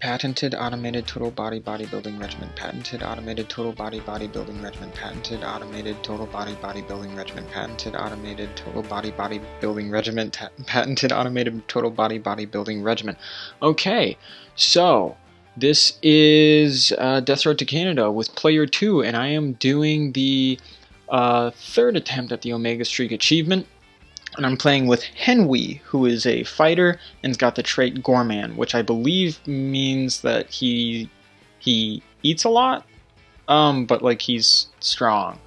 Patented automated total body bodybuilding regimen. Patented automated total body bodybuilding regimen. Patented automated total body bodybuilding regimen. Patented automated total body bodybuilding regimen. Patented automated total body bodybuilding regimen. Okay, so this is Death Road to Canada with PlayerTwo, and I am doing the third attempt at the Omega Streak achievement. And I'm playing with Henwi, who is a fighter and's got the trait Gorman, which I believe means that he eats a lot, but like he's strong.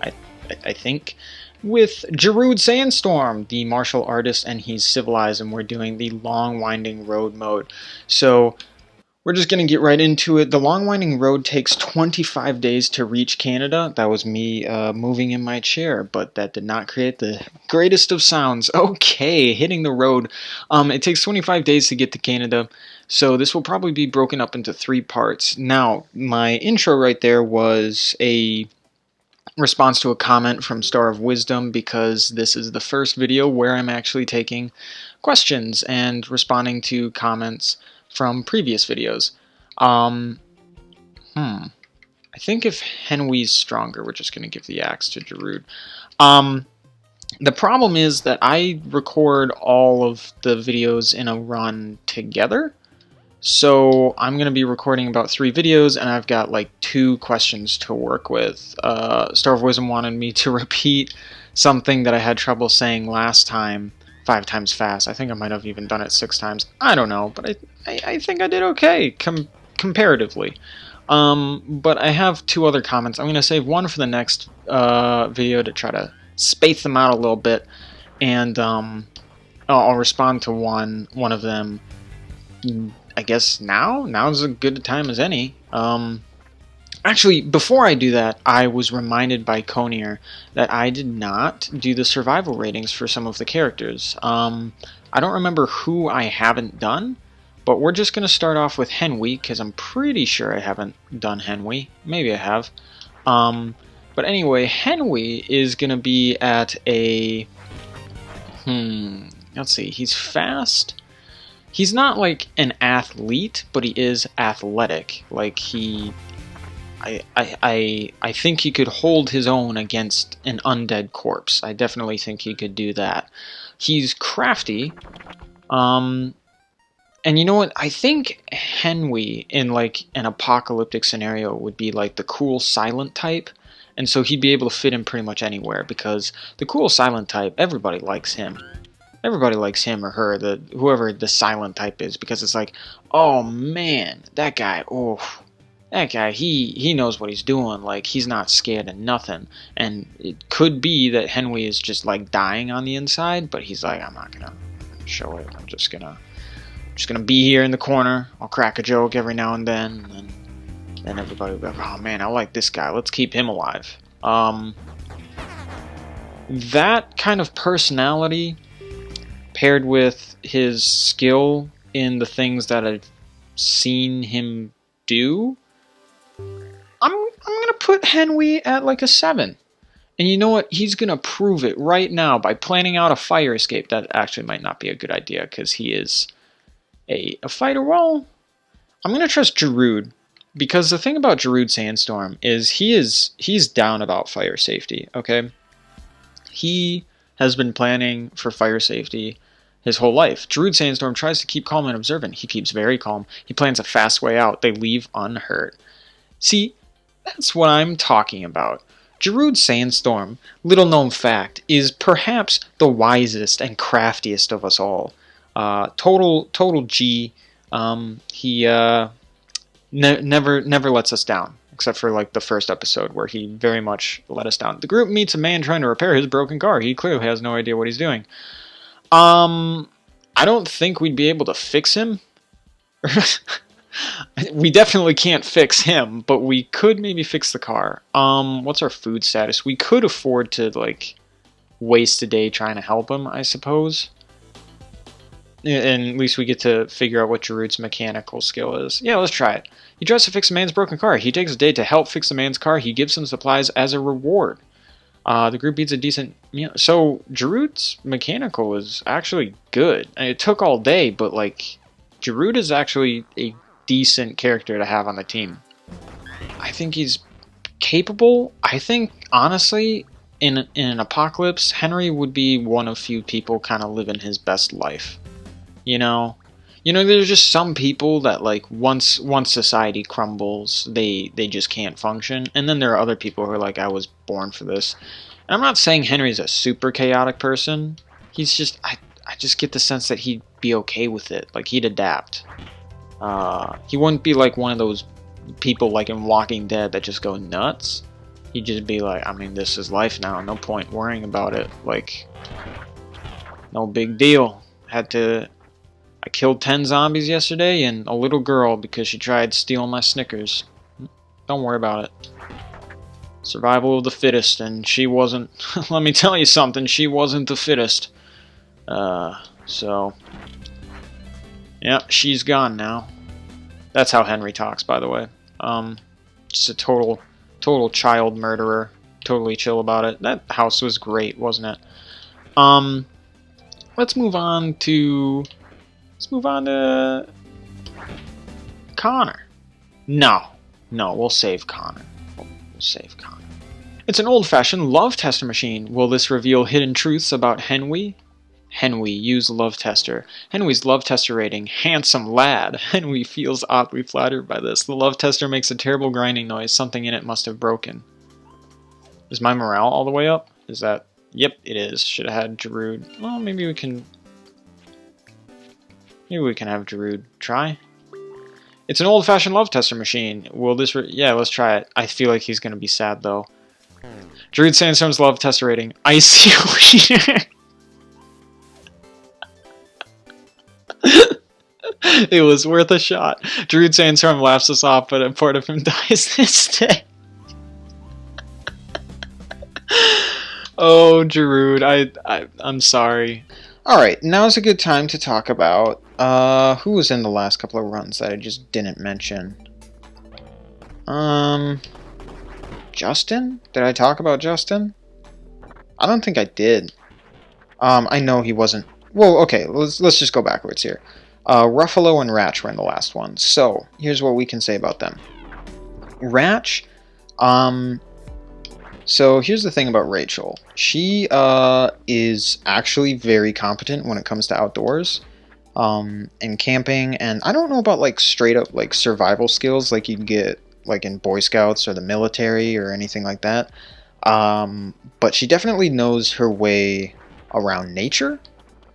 I think. With Jarud Sandstorm, the martial artist, and he's civilized, and we're doing the long winding road mode. So we're just going to get right into it. The long winding road takes 25 days to reach Canada. That was me moving in my chair, but that did not create the greatest of sounds. Okay, hitting the road. It takes 25 days to get to Canada, so this will probably be broken up into 3 parts. Now, my intro right there was a response to a comment from Star of Wisdom, because this is the first video where I'm actually taking questions and responding to comments from previous videos. I think if Henwi's stronger, we're just going to give the axe to Jarud. The problem is that I record all of the videos in a run together, so I'm going to be recording about 3 videos, and I've got like 2 questions to work with. Star of Wisdom wanted me to repeat something that I had trouble saying last time 5 times fast. I think I might have even done it 6 times. I don't know, but I think I did okay comparatively. But I have 2 other comments. I'm going to save one for the next video to try to space them out a little bit, and I'll respond to one of them. I guess now's as good a time as any. Actually, before I do that, I was reminded by Conir that I did not do the survival ratings for some of the characters. I don't remember who I haven't done, but we're just going to start off with Henwi, because I'm pretty sure I haven't done Henwi. Maybe I have. But anyway, Henwi is going to be at a... let's see, he's fast. He's not like an athlete, but he is athletic. Like I think he could hold his own against an undead corpse. I definitely think he could do that. He's crafty. And you know what? I think Henwi in like an apocalyptic scenario would be like the cool silent type. And so he'd be able to fit in pretty much anywhere, because the cool silent type, everybody likes him. Everybody likes him or her, whoever the silent type is, because it's like, oh man, that guy, he knows what he's doing. Like, he's not scared of nothing. And it could be that Henwi is just like dying on the inside, but he's like, I'm not gonna show it. I'm just gonna be here in the corner. I'll crack a joke every now and then everybody will be like, oh man, I like this guy. Let's keep him alive. That kind of personality, paired with his skill in the things that I've seen him do, I'm gonna put Henwi at like a 7. And you know what? He's gonna prove it right now by planning out a fire escape. That actually might not be a good idea, because he is a fighter. Well, I'm gonna trust Jarud, because the thing about Jarud Sandstorm is he's down about fire safety. Okay, he has been planning for fire safety his whole life. Jarud Sandstorm tries to keep calm and observant. He keeps very calm. He plans a fast way out. They leave unhurt. See, that's what I'm talking about. Jarud Sandstorm, little known fact, is perhaps the wisest and craftiest of us all. Total G. He never lets us down, except for like the first episode where he very much let us down. The group meets a man trying to repair his broken car. He clearly has no idea what he's doing. I don't think we'd be able to fix him. We definitely can't fix him, but we could maybe fix the car. What's our food status? We could afford to like waste a day trying to help him, I suppose. And at least we get to figure out what Jarud's mechanical skill is. Yeah, let's try it. He tries to fix a man's broken car. He takes a day to help fix the man's car. He gives him supplies as a reward. The group eats a decent meal. So Jarud's mechanical is actually good. And it took all day, but like Jarud is actually a decent character to have on the team. I think he's capable. I think, honestly, in an apocalypse, Henry would be one of few people kind of living his best life. You know, there's just some people that, like, once society crumbles, they just can't function. And then there are other people who are like, I was born for this. And I'm not saying Henry's a super chaotic person. He's just, I just get the sense that he'd be okay with it. Like, he'd adapt. He wouldn't be like one of those people like in Walking Dead that just go nuts. He'd just be like, I mean, this is life now. No point worrying about it. Like, no big deal. I killed 10 zombies yesterday and a little girl because she tried stealing my Snickers. Don't worry about it. Survival of the fittest, and she wasn't. Let me tell you something, she wasn't the fittest. So, yeah, she's gone now. That's how Henry talks, by the way. Just a total child murderer. Totally chill about it. That house was great, wasn't it? Let's move on to Connor. No, we'll save Connor. We'll save Connor. It's an old-fashioned love tester machine. Will this reveal hidden truths about Henry? Henry, use love tester. Henry's love tester rating, handsome lad. Henry feels oddly flattered by this. The love tester makes a terrible grinding noise. Something in it must have broken. Is my morale all the way up? Is that... Yep, it is. Should have had Giroud. Well, maybe we can have Giroud try. It's an old-fashioned love tester machine. Will this... Yeah, let's try it. I feel like he's going to be sad, though. Giroud Sandstorm's love tester rating. Icy Wiener. It was worth a shot. Giroud Sandstorm laughs us off, but a part of him dies this day. Oh, Giroud, I'm sorry. Alright, now's a good time to talk about who was in the last couple of runs that I just didn't mention. Justin? Did I talk about Justin? I don't think I did. I know he wasn't... Well, okay, let's just go backwards here. Ruffalo and Ratch were in the last one, so here's what we can say about them. Ratch, so here's the thing about Rachel. She is actually very competent when it comes to outdoors and camping, and I don't know about like straight up like survival skills like you'd get like in Boy Scouts or the military or anything like that. But she definitely knows her way around nature.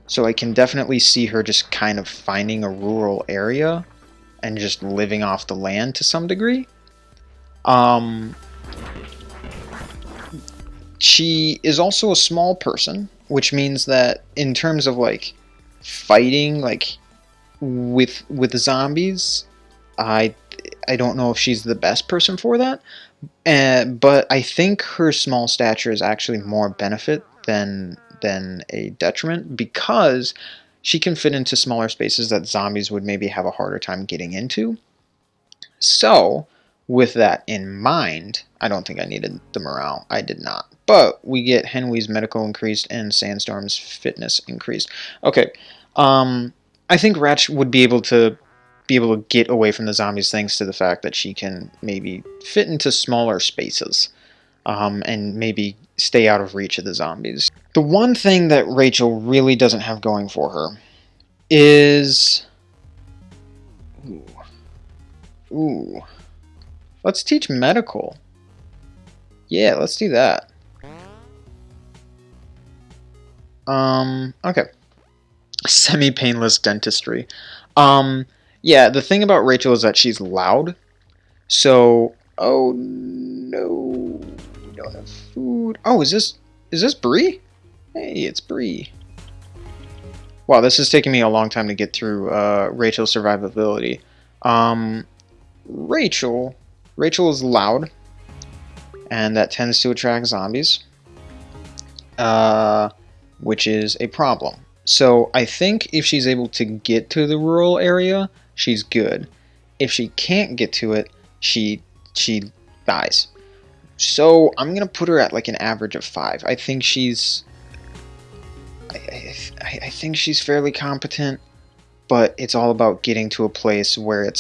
So I can definitely see her just kind of finding a rural area and just living off the land to some degree. She is also a small person, which means that in terms of like fighting like with zombies, I don't know if she's the best person for that. But I think her small stature is actually more benefit than a detriment, because she can fit into smaller spaces that zombies would maybe have a harder time getting into. So, with that in mind, I don't think I needed the morale. I did not. But we get Henry's medical increased and Sandstorm's fitness increased. Okay, I think Ratch would be able to get away from the zombies thanks to the fact that she can maybe fit into smaller spaces. And maybe stay out of reach of the zombies. The one thing that Rachel really doesn't have going for her is... Ooh. Let's teach medical. Yeah, let's do that. Okay. Semi-painless dentistry. Yeah, the thing about Rachel is that she's loud. So... Oh, no... Don't have food. Oh, is this Bree? Hey, it's Bree. Wow, this is taking me a long time to get through Rachel's survivability. Rachel is loud, and that tends to attract zombies, which is a problem. So I think if she's able to get to the rural area, she's good. If she can't get to it, she dies. So I'm gonna put her at like an average of 5. I think she's fairly competent. but it's all about getting to a place where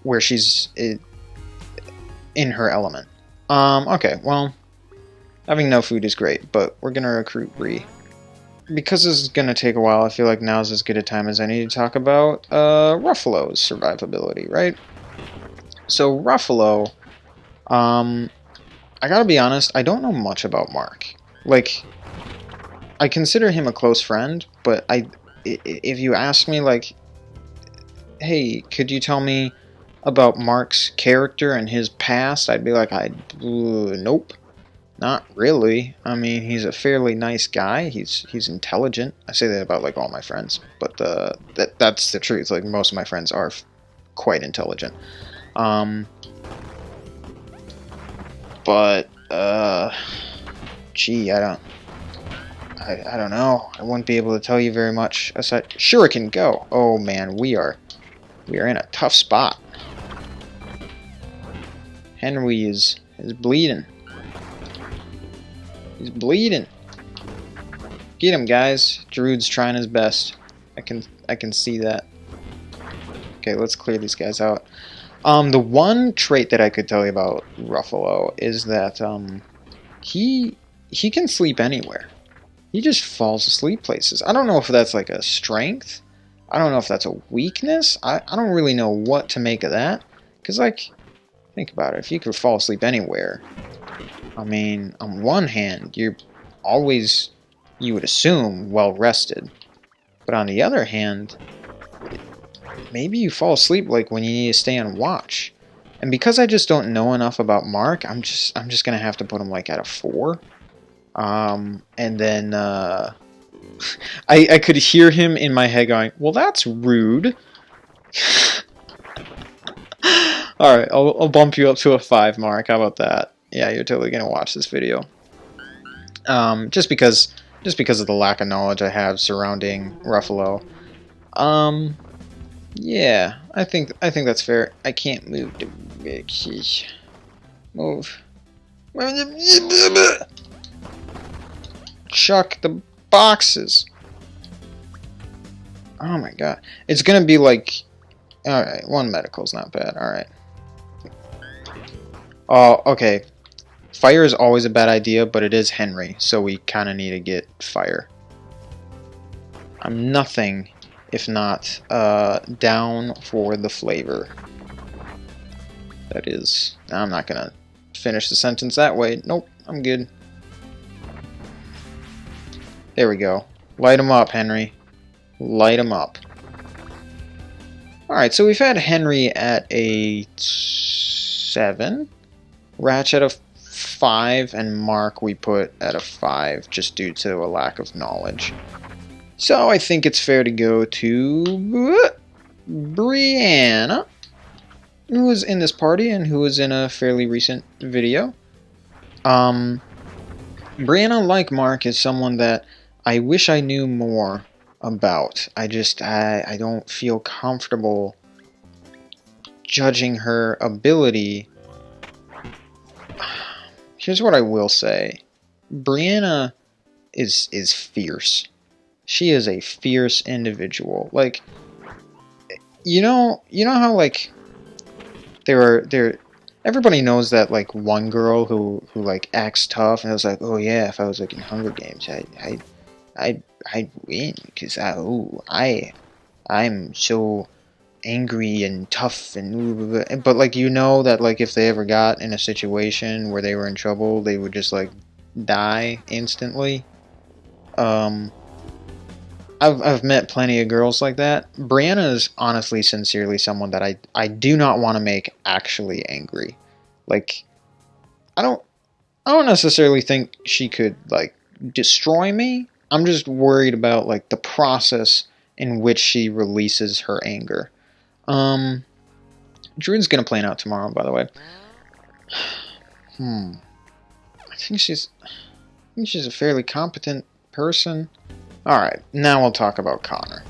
where she's in her element. Okay, well, having no food is great, but we're gonna recruit Bree. Because this is gonna take a while, I feel like now's as good a time as any to talk about Ruffalo's survivability, right? So Ruffalo, I gotta be honest, I don't know much about Mark. Like, I consider him a close friend, but if you ask me, like, hey, could you tell me about Mark's character and his past, I'd be like, nope, not really. I mean, he's a fairly nice guy. He's intelligent. I say that about like all my friends, but that's the truth. Like most of my friends are quite intelligent. But gee, I don't know. I wouldn't be able to tell you very much. Aside, sure, it can go. Oh man, we are in a tough spot. Henry is bleeding. He's bleeding. Get him, guys. Druid's trying his best. I can see that. Okay, let's clear these guys out. The one trait that I could tell you about Ruffalo is that he can sleep anywhere. He just falls asleep places. I don't know if that's like a strength. I don't know if that's a weakness. I don't really know what to make of that. Because, like, think about it. If you could fall asleep anywhere, I mean, on one hand, you're always, you would assume, well rested. But on the other hand, maybe you fall asleep like when you need to stay on watch. And because I just don't know enough about Mark, I'm just gonna have to put him like at a 4. And then I could hear him in my head going, well, that's rude. Alright, I'll bump you up to a 5, Mark. How about that? Yeah, you're totally gonna watch this video. Just because of the lack of knowledge I have surrounding Ruffalo. Yeah, I think that's fair. I can't move the move. Chuck the boxes. Oh my god. It's gonna be like, alright, 1 medical's not bad, alright. Oh, okay. Fire is always a bad idea, but it is Henry, so we kinda need to get fire. I'm nothing if not down for the flavor. That is, I'm not gonna finish the sentence that way. Nope, I'm good. There we go. Light him up, Henry. Light him up. Alright, so we've had Henry at a 7, Ratch at a 5, and Mark we put at a 5 just due to a lack of knowledge. So I think it's fair to go to Brianna, who was in this party and who was in a fairly recent video. Brianna, like Mark, is someone that I wish I knew more about. I don't feel comfortable judging her ability. Here's what I will say. Brianna is fierce. She is a fierce individual. Like, you know how like everybody knows that like one girl who like acts tough and it was like, oh yeah, if I was like in Hunger Games, I'd win because I'm so angry and tough and but like, you know that like if they ever got in a situation where they were in trouble, they would just like die instantly. I've met plenty of girls like that. Brianna is honestly, sincerely someone that I do not want to make actually angry. Like, I don't necessarily think she could like destroy me. I'm just worried about like the process in which she releases her anger. Druid's gonna plan out tomorrow, by the way. I think she's a fairly competent person. Alright, now we'll talk about Connor.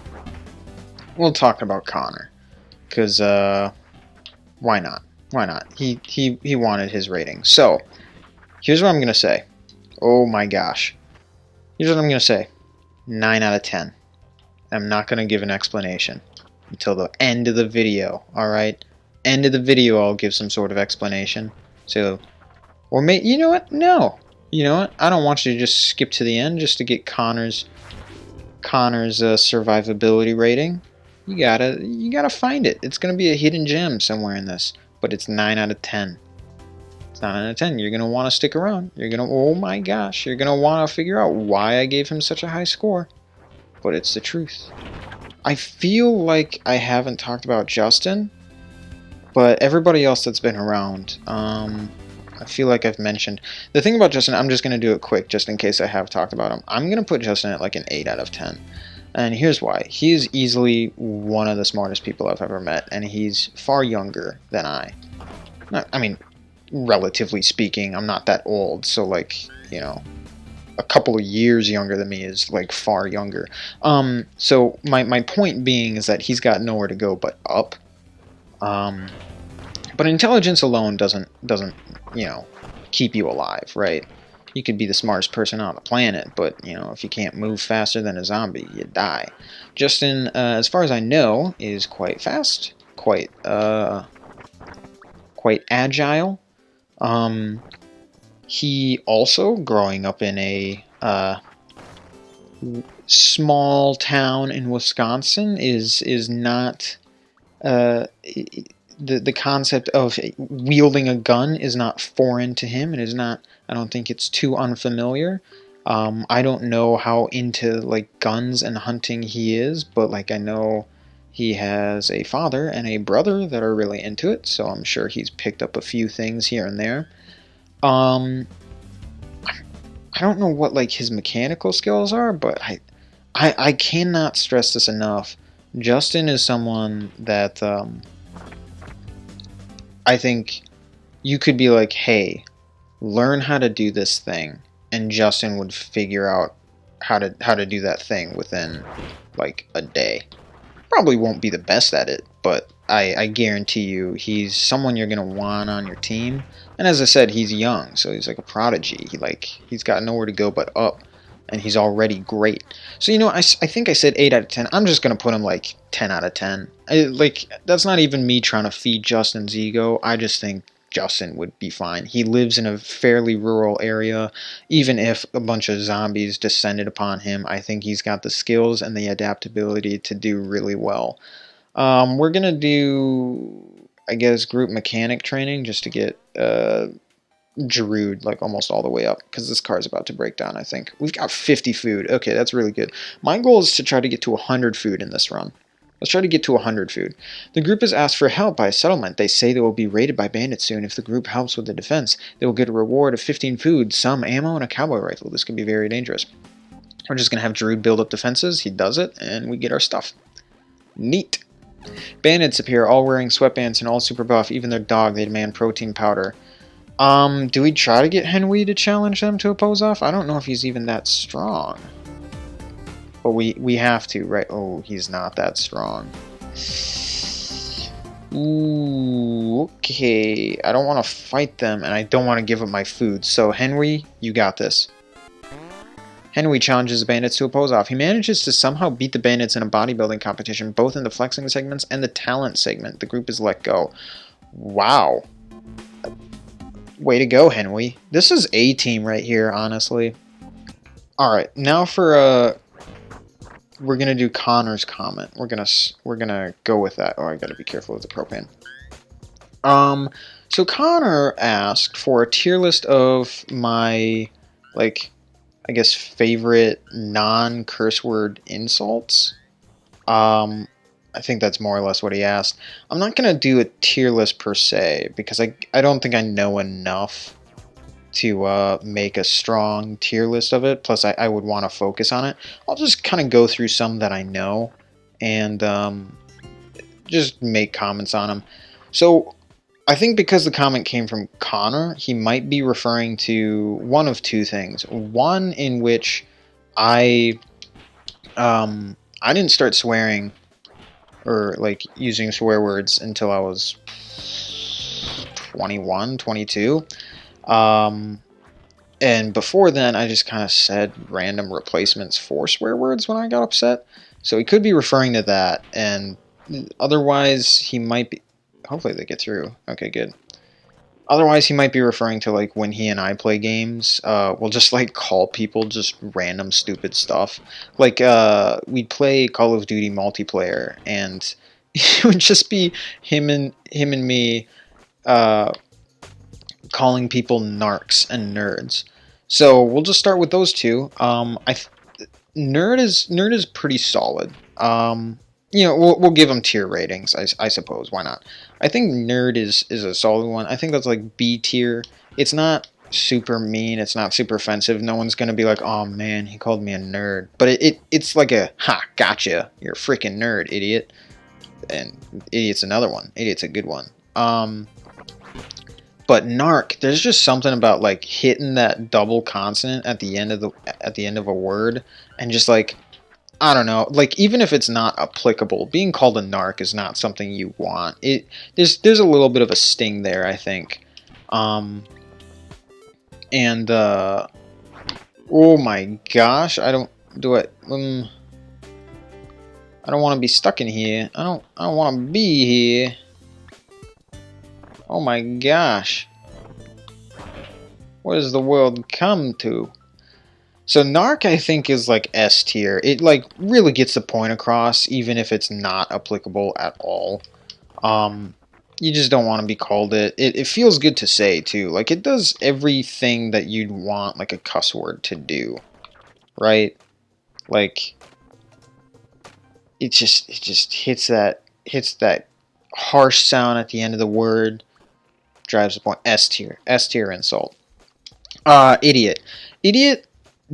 Because, why not? Why not? He wanted his rating. So, here's what I'm going to say. Oh my gosh. Here's what I'm going to say. 9 out of 10. I'm not going to give an explanation until the end of the video, alright? End of the video, I'll give some sort of explanation. So, or you know what? No. You know what? I don't want you to just skip to the end just to get Connor's survivability rating. You gotta find it. It's gonna be a hidden gem somewhere in this, but it's 9 out of 10. It's 9 out of 10. You're gonna want to stick around. You're gonna, oh my gosh, you're gonna want to figure out why I gave him such a high score. But it's the truth. I feel like I haven't talked about Justin, but everybody else that's been around, I feel like I've mentioned. The thing about Justin, I'm just going to do it quick just in case I have talked about him. I'm going to put Justin at like an 8 out of 10. And here's why. He is easily one of the smartest people I've ever met, and he's far younger than I. I mean, relatively speaking, I'm not that old, so like, you know, a couple of years younger than me is like far younger. So my point being is that he's got nowhere to go but up. But intelligence alone doesn't you know, keep you alive, right? You could be the smartest person on the planet, but, you know, if you can't move faster than a zombie, you die. Justin, as far as I know, is quite fast, quite agile. He also, growing up in a small town in Wisconsin, is not... The concept of wielding a gun is not foreign to him. It is not, I don't think it's too unfamiliar. I don't know how into like guns and hunting he is, but like I know he has a father and a brother that are really into it, so I'm sure he's picked up a few things here and there. I don't know what like his mechanical skills are, but I cannot stress this enough. Justin is someone that I think you could be like, hey, learn how to do this thing, and Justin would figure out how to do that thing within like a day. Probably won't be the best at it, but I guarantee you he's someone you're gonna want on your team. And as I said, he's young, so he's like a prodigy. He's got nowhere to go but up, and he's already great. So, you know, I think I said 8 out of 10. I'm just going to put him like 10 out of 10. That's not even me trying to feed Justin's ego. I just think Justin would be fine. He lives in a fairly rural area. Even if a bunch of zombies descended upon him, I think he's got the skills and the adaptability to do really well. We're going to do, I guess, group mechanic training just to get... Giroud like almost all the way up because this car is about to break down. I think we've got 50 food. Okay, that's really good. My goal is to try to get to 100 food in this run. Let's try to get to 100 food. The group has asked for help by a settlement. They say they will be raided by bandits soon. If the group helps with the defense, they will get a reward of 15 food, some ammo, and a cowboy rifle. This could be very dangerous. We're just gonna have Giroud build up defenses. He does it, and we get our stuff. Neat. Bandits appear, all wearing sweatbands and all super buff. Even their dog, they demand protein powder. Do we try to get Henry to challenge them to a pose-off? I don't know if he's even that strong. But we have to, right? Oh, he's not that strong. Ooh, okay. I don't want to fight them, and I don't want to give up my food. So, Henry, you got this. Henry challenges the bandits to a pose-off. He manages to somehow beat the bandits in a bodybuilding competition, both in the flexing segments and the talent segment. The group is let go. Wow. Way to go, Henry. This is A team right here, honestly. Alright, now for we're gonna do Connor's comment. We're gonna go with that. Oh, I gotta be careful with the propane. So Connor asked for a tier list of my, like, I guess favorite non-curse word insults. I think that's more or less what he asked. I'm not going to do a tier list per se, because I don't think I know enough to make a strong tier list of it. Plus, I would want to focus on it. I'll just kind of go through some that I know and just make comments on them. So, I think because the comment came from Connor, he might be referring to one of two things. One in which I didn't start swearing or like using swear words until I was 21, 22. And before then, I just kind of said random replacements for swear words when I got upset. So he could be referring to that, and otherwise he might be... Hopefully they get through. Okay, good. Otherwise he might be referring to, like, when he and I play games, we'll just, like, call people just random stupid stuff. Like, we'd play Call of Duty multiplayer, and it would just be him and me, calling people narcs and nerds. So we'll just start with those two. Nerd is pretty solid. You know, we'll give them tier ratings, I suppose. Why not? I think nerd is a solid one. I think that's like B tier. It's not super mean. It's not super offensive. No one's gonna be like, oh man, he called me a nerd. But it's like a, ha, gotcha. You're a freaking nerd, idiot. And idiot's another one. Idiot's a good one. But narc, there's just something about like hitting that double consonant at the end of a word, and just like, I don't know, like even if it's not applicable, being called a narc is not something you want. There's a little bit of a sting there, I think. Oh my gosh, I don't want to be stuck in here. I don't want to be here. Oh my gosh. What has the world come to? So narc, I think, is like S tier. It like really gets the point across, even if it's not applicable at all. You just don't want to be called it. It feels good to say too. Like it does everything that you'd want like a cuss word to do, right? Like it just hits that harsh sound at the end of the word. Drives the point. S tier insult. Idiot,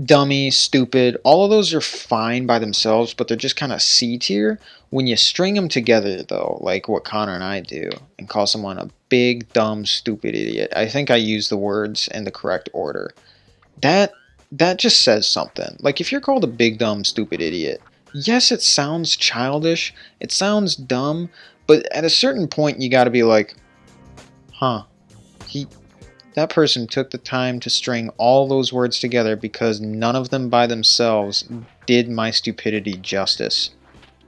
dummy, stupid. All of those are fine by themselves, but they're just kind of C tier. When you string them together, though, like what Connor and I do, and call someone a big, dumb, stupid idiot. I think I use the words in the correct order. That just says something. Like if you're called a big, dumb, stupid idiot, yes, it sounds childish. It sounds dumb, but at a certain point, you got to be like, huh, that person took the time to string all those words together because none of them by themselves did my stupidity justice.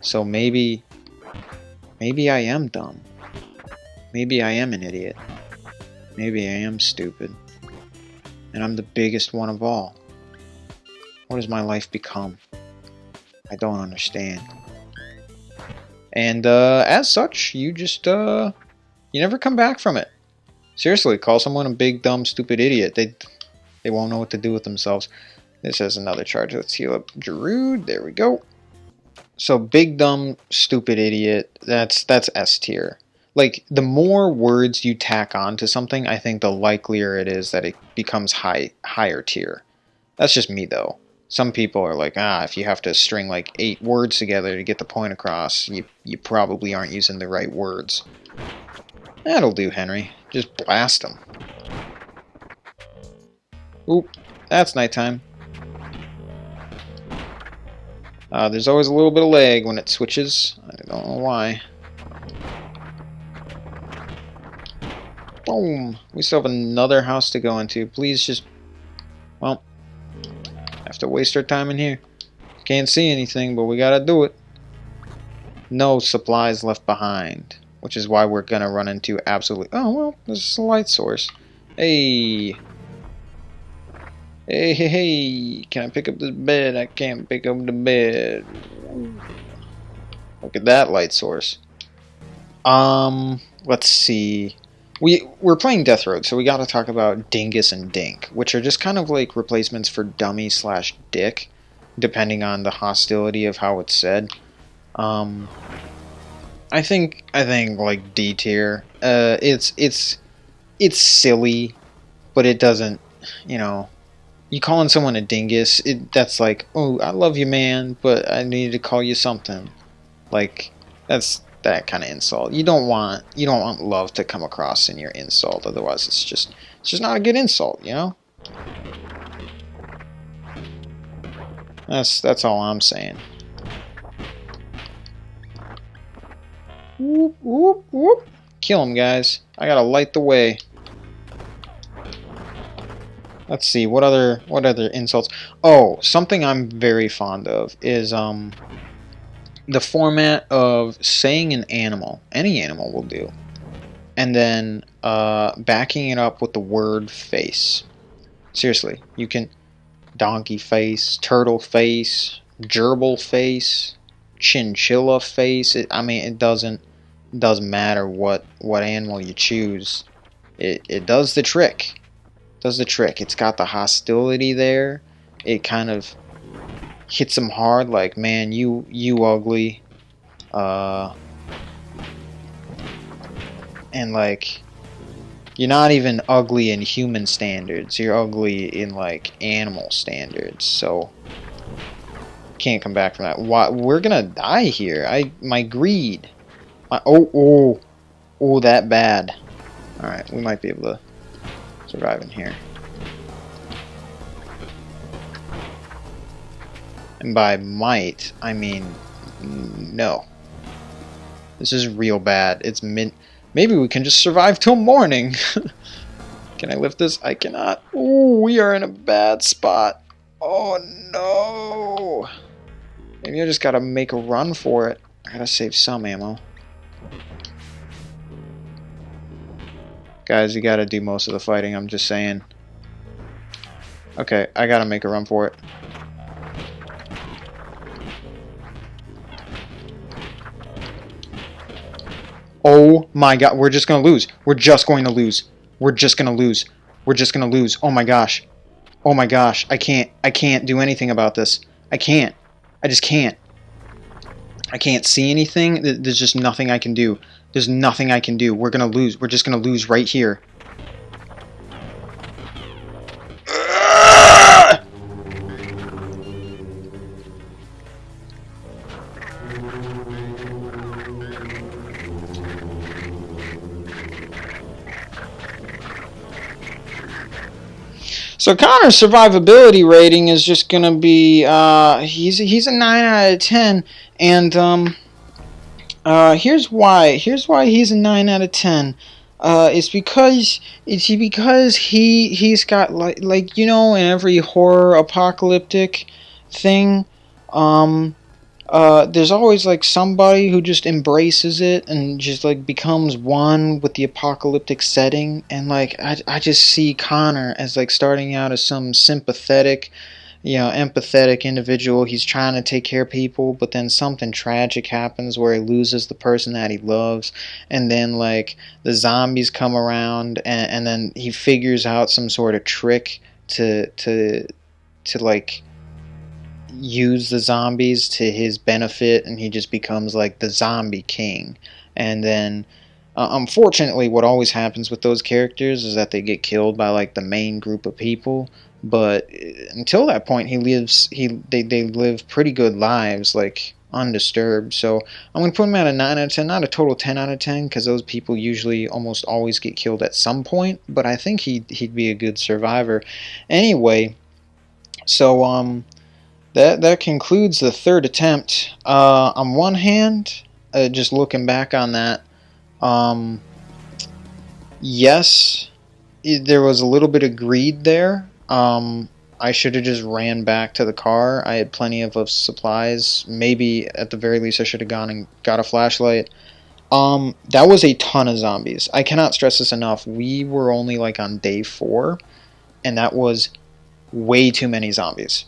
So maybe I am dumb. Maybe I am an idiot. Maybe I am stupid. And I'm the biggest one of all. What has my life become? I don't understand. And as such, you just you never come back from it. Seriously, call someone a big, dumb, stupid idiot. They won't know what to do with themselves. This has another charge. Let's heal up Giroud. There we go. So big, dumb, stupid idiot. That's S tier. Like the more words you tack on to something, I think the likelier it is that it becomes higher tier. That's just me though. Some people are like, if you have to string like 8 words together to get the point across, you probably aren't using the right words. That'll do, Henry. Just blast them. Oop, that's nighttime. There's always a little bit of lag when it switches. I don't know why. Boom! We still have another house to go into. Please just... Well, have to waste our time in here. Can't see anything, but we gotta do it. No supplies left behind. Which is why we're gonna run into absolutely... Oh, well, there's a light source. Hey! Hey! Can I pick up this bed? I can't pick up the bed. Look at that light source. Let's see. We're playing Death Road, so we gotta talk about Dingus and Dink, which are just kind of like replacements for dummy / dick, depending on the hostility of how it's said. I think like D tier. It's silly, but it doesn't, you calling someone a dingus, that's like, oh, I love you, man, but I need to call you something. Like that's that kind of insult. You don't want love to come across in your insult, otherwise it's just not a good insult, That's all I'm saying. Whoop, whoop, whoop. Kill him, guys. I gotta light the way. Let's see, what other insults? Oh, something I'm very fond of is the format of saying an animal, any animal will do, and then backing it up with the word face. Seriously, you can donkey face, turtle face, gerbil face, chinchilla face. I mean, it doesn't matter what animal you choose. It does the trick. Does the trick. It's got the hostility there. It kind of hits them hard, like, man, you ugly. And like, you're not even ugly in human standards. You're ugly in like animal standards. So can't come back from that. Why, we're gonna die here. My greed. Oh, that bad. All right, we might be able to survive in here. And by might, I mean no. This is real bad. It's maybe we can just survive till morning. Can I lift this? I cannot. Ooh, we are in a bad spot. Oh no. Maybe I just gotta make a run for it. I gotta save some ammo. Guys, you gotta do most of the fighting, I'm just saying. Okay, I gotta make a run for it. Oh my god, we're just gonna lose. We're just going to lose. We're just gonna lose. We're just gonna lose. Oh my gosh. Oh my gosh. I can't do anything about this. I can't. I just can't. I can't see anything. There's just nothing I can do. There's nothing I can do. We're gonna lose. We're just gonna lose right here. So Connor's survivability rating is just gonna be he's a 9 out of 10, and here's why he's a 9 out of 10. It's because he's got like you know, in every horror apocalyptic thing, there's always like somebody who just embraces it and just like becomes one with the apocalyptic setting, and like I just see Connor as like starting out as some sympathetic, you know, empathetic individual. He's trying to take care of people, but then something tragic happens where he loses the person that he loves, and then like the zombies come around, and then he figures out some sort of trick to like use the zombies to his benefit, and he just becomes like the zombie king. And then unfortunately what always happens with those characters is that they get killed by like the main group of people, but until that point they live pretty good lives, like undisturbed. So I'm going to put him at a 9 out of 10, not a total 10 out of 10, because those people usually almost always get killed at some point, but I think he'd be a good survivor. Anyway, so that concludes the third attempt. On one hand, just looking back on that, yes, there was a little bit of greed there. I should have just ran back to the car. I had plenty of supplies. Maybe at the very least I should have gone and got a flashlight. That was a ton of zombies. I cannot stress this enough. We were only like on day 4, and that was way too many zombies.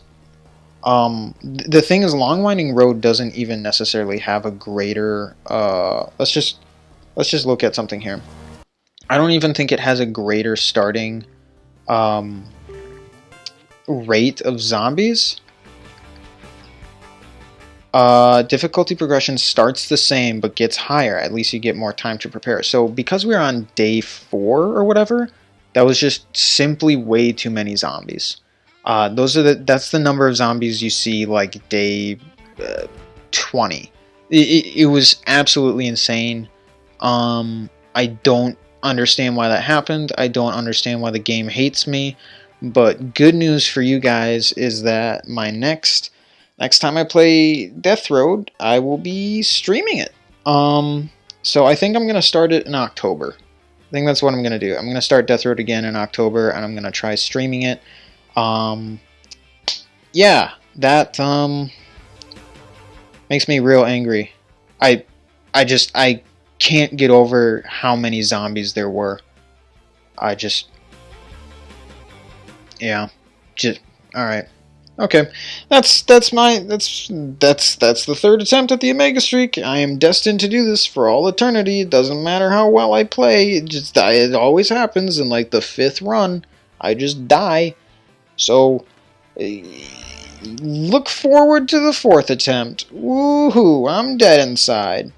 The thing is, Long Winding Road doesn't even necessarily have a greater, let's just look at something here. I don't even think it has a greater starting, rate of zombies. Difficulty progression starts the same, but gets higher. At least you get more time to prepare. So, because we're on day 4 or whatever, that was just simply way too many zombies. That's the number of zombies you see like day 20. It was absolutely insane. I don't understand why that happened. I don't understand why the game hates me. But good news for you guys is that my next time I play Death Road, I will be streaming it. So I think I'm gonna start it in October. I think that's what I'm gonna do. I'm gonna start Death Road again in October, and I'm gonna try streaming it. Yeah, that, man, Makes me real angry. I I can't get over how many zombies there were. I just, yeah, just all right. Okay, that's the third attempt at the Omega Streak. I am destined to do this for all eternity. It doesn't matter how well I play. It always happens in like the fifth run. I just die. So look forward to the fourth attempt. Woohoo! I'm dead inside.